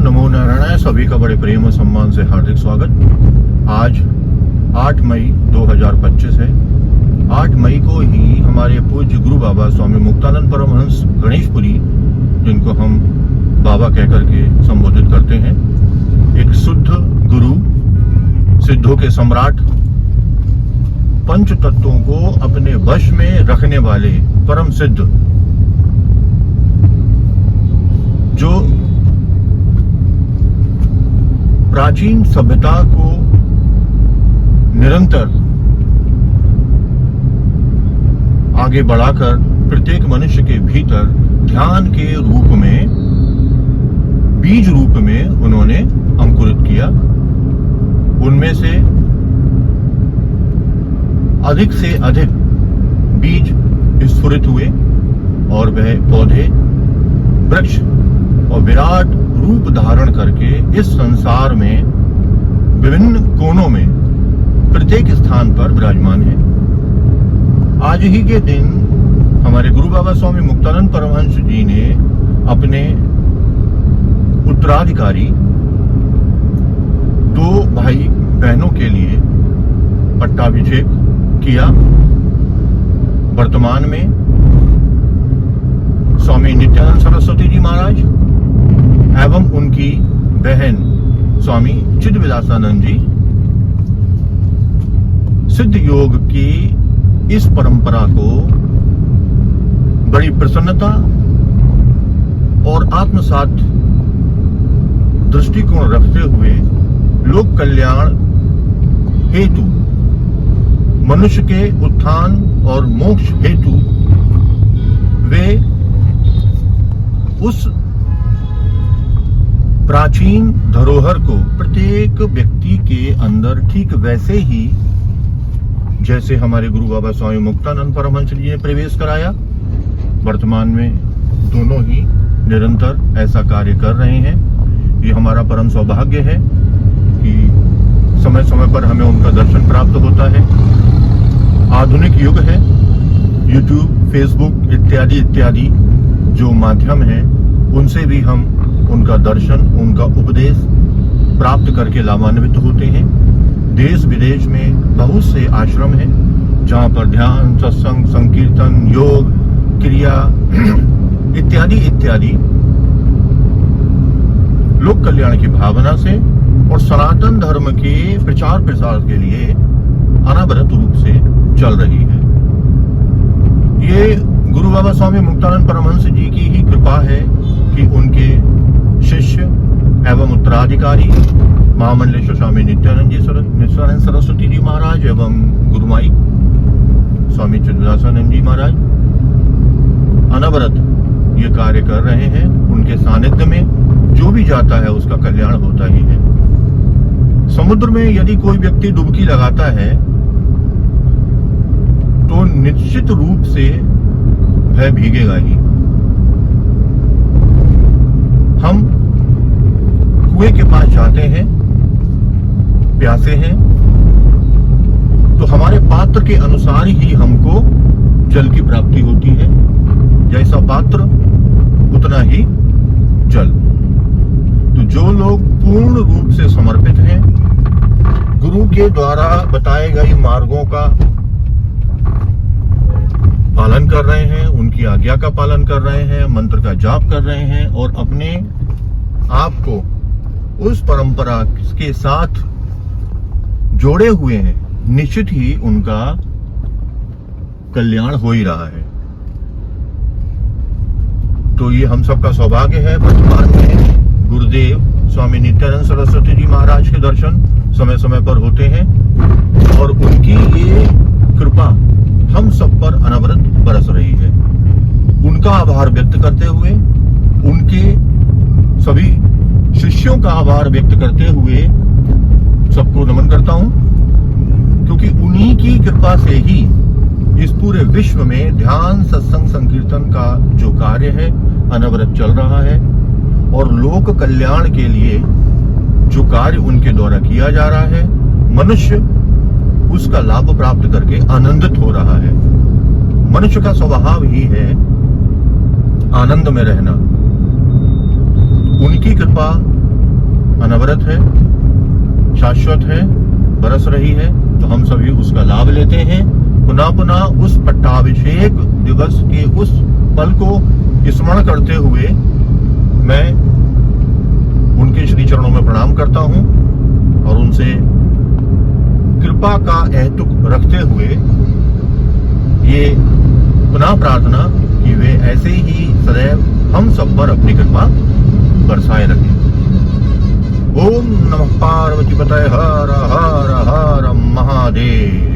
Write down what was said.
नमो नारायण। सभी का बड़े प्रेम और सम्मान से हार्दिक स्वागत। आज 8 मई 2025 है। 8 मई को ही हमारे पूज्य गुरु बाबा स्वामी मुक्तानंद परमहंस गणेशपुरी, जिनको हम बाबा कहकर के संबोधित करते हैं, एक शुद्ध गुरु, सिद्धों के सम्राट, पंच तत्वों को अपने वश में रखने वाले परम सिद्ध, जो प्राचीन सभ्यता को निरंतर आगे बढ़ाकर प्रत्येक मनुष्य के भीतर ध्यान के रूप में, बीज रूप में उन्होंने अंकुरित किया। उनमें से अधिक बीज स्फुरित हुए और वह पौधे वृक्ष और विराट रूप धारण करके इस संसार में विभिन्न कोनों में प्रत्येक स्थान पर विराजमान है। आज ही के दिन हमारे गुरु बाबा स्वामी मुक्तानंद परमहंस जी ने अपने उत्तराधिकारी 2 भाई बहनों के लिए पट्टाभिषेक किया। वर्तमान में स्वामी नित्यानंद सरस्वती जी महाराज एवं उनकी बहन स्वामी चिदविलासानंद जी सिद्ध योग की इस परंपरा को बड़ी प्रसन्नता और आत्मसात दृष्टिकोण रखते हुए लोक कल्याण हेतु, मनुष्य के उत्थान और मोक्ष हेतु वे उस प्राचीन धरोहर को प्रत्येक व्यक्ति के अंदर ठीक वैसे ही जैसे हमारे गुरु बाबा स्वामी मुक्तानंद परमहंस जी ने प्रवेश कराया, वर्तमान में दोनों ही निरंतर ऐसा कार्य कर रहे हैं। ये हमारा परम सौभाग्य है कि समय समय पर हमें उनका दर्शन प्राप्त होता है। आधुनिक युग है, YouTube, Facebook इत्यादि इत्यादि जो माध्यम है, उनसे भी हम उनका दर्शन, उनका उपदेश प्राप्त करके लाभान्वित होते हैं। देश विदेश में बहुत से आश्रम हैं जहाँ पर ध्यान, सत्संग, संकीर्तन, योग, क्रिया इत्यादि इत्यादि लोक कल्याण की भावना से और सनातन धर्म के प्रचार प्रसार के लिए अनवरत रूप से चल रही है। ये गुरु बाबा स्वामी मुक्तानंद परमहंस जी की ही कृपा है कि उनके शिष्य एवं उत्तराधिकारी महामंडलेश्वर स्वामी नित्यानंद सरस्वती जी महाराज एवं गुरुमाई स्वामी चिदविलासानंद जी महाराज अनवरत ये कार्य कर रहे हैं। उनके सानिध्य में जो भी जाता है उसका कल्याण होता ही है। समुद्र में यदि कोई व्यक्ति डुबकी लगाता है तो निश्चित रूप से वह भीगेगा ही। हम कुएं के पास जाते हैं, प्यासे हैं, तो हमारे पात्र के अनुसार ही हमको जल की प्राप्ति होती है। जैसा पात्र उतना ही जल। तो जो लोग पूर्ण रूप से समर्पित हैं, गुरु के द्वारा बताए गए मार्गों का पालन कर रहे हैं, उनकी आज्ञा का पालन कर रहे हैं, मंत्र का जाप कर रहे हैं और अपने आप को उस परंपरा के साथ जोड़े हुए हैं, निश्चित ही उनका कल्याण हो ही रहा है। तो ये हम सबका सौभाग्य है। वर्तमान में गुरुदेव स्वामी नित्यानंद सरस्वती जी महाराज के दर्शन समय समय पर होते हैं और उनकी ये कृपा हम सब पर अनवरत बरस रही है। उनका आभार व्यक्त करते हुए, उनके सभी शिष्यों का आभार व्यक्त करते हुए सबको नमन करता हूं, क्योंकि उन्हीं की कृपा से ही इस पूरे विश्व में ध्यान, सत्संग, संकीर्तन का जो कार्य है अनवरत चल रहा है और लोक कल्याण के लिए जो कार्य उनके द्वारा किया जा रहा है, मनुष्य उसका लाभ प्राप्त करके आनंदित हो रहा है। मनुष्य का स्वभाव ही है आनंद में रहना। उनकी कृपा अनवरत है, शाश्वत है, बरस रही है। तो हम सभी उसका लाभ लेते हैं। पुनः पुनः उस पट्टाभिषेक दिवस के उस पल को स्मरण करते हुए मैं उनके श्री चरणों में प्रणाम करता हूं और उनसे कृपा का अहेतुक रखते हुए ये पुनः प्रार्थना कि वे ऐसे ही सदैव हम सब पर अपनी कृपा बरसाए रखें। ओम नमः पार्वती पतये हर हर हर महादेव।